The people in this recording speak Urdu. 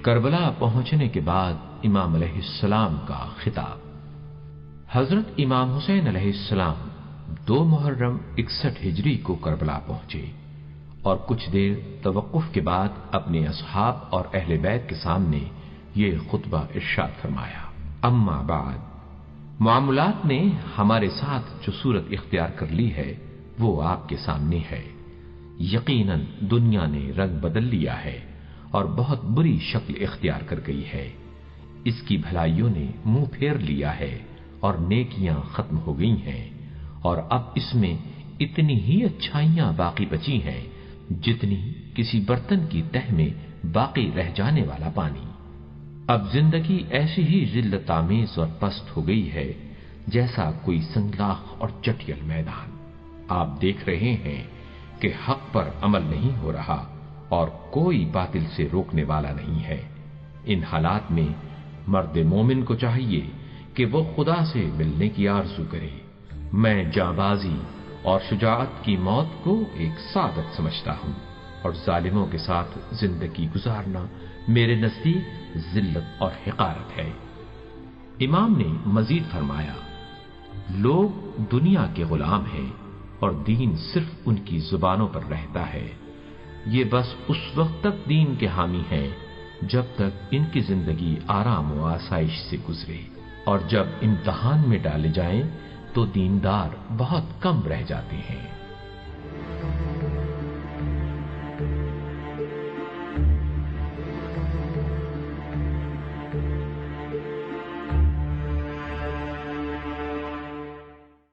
کربلا پہنچنے کے بعد امام علیہ السلام کا خطاب۔ حضرت امام حسین علیہ السلام 2 محرم 61 ہجری کو کربلا پہنچے اور کچھ دیر توقف کے بعد اپنے اصحاب اور اہل بیت کے سامنے یہ خطبہ ارشاد فرمایا۔ اما بعد، معاملات نے ہمارے ساتھ جو صورت اختیار کر لی ہے وہ آپ کے سامنے ہے۔ یقیناً دنیا نے رنگ بدل لیا ہے اور بہت بری شکل اختیار کر گئی ہے۔ اس کی بھلائیوں نے منہ پھیر لیا ہے اور نیکیاں ختم ہو گئی ہیں، اور اب اس میں اتنی ہی اچھائیاں باقی بچی ہیں جتنی کسی برتن کی تہ میں باقی رہ جانے والا پانی۔ اب زندگی ایسی ہی ذلت آمیز اور پست ہو گئی ہے جیسا کوئی سنگلاخ اور چٹیل میدان۔ آپ دیکھ رہے ہیں کہ حق پر عمل نہیں ہو رہا اور کوئی باطل سے روکنے والا نہیں ہے۔ ان حالات میں مرد مومن کو چاہیے کہ وہ خدا سے ملنے کی آرزو کرے۔ میں جانبازی اور شجاعت کی موت کو ایک سعادت سمجھتا ہوں، اور ظالموں کے ساتھ زندگی گزارنا میرے نزدیک ذلت اور حقارت ہے۔ امام نے مزید فرمایا، لوگ دنیا کے غلام ہیں اور دین صرف ان کی زبانوں پر رہتا ہے۔ یہ بس اس وقت تک دین کے حامی ہیں جب تک ان کی زندگی آرام و آسائش سے گزرے، اور جب امتحان میں ڈالے جائیں تو دیندار بہت کم رہ جاتے ہیں۔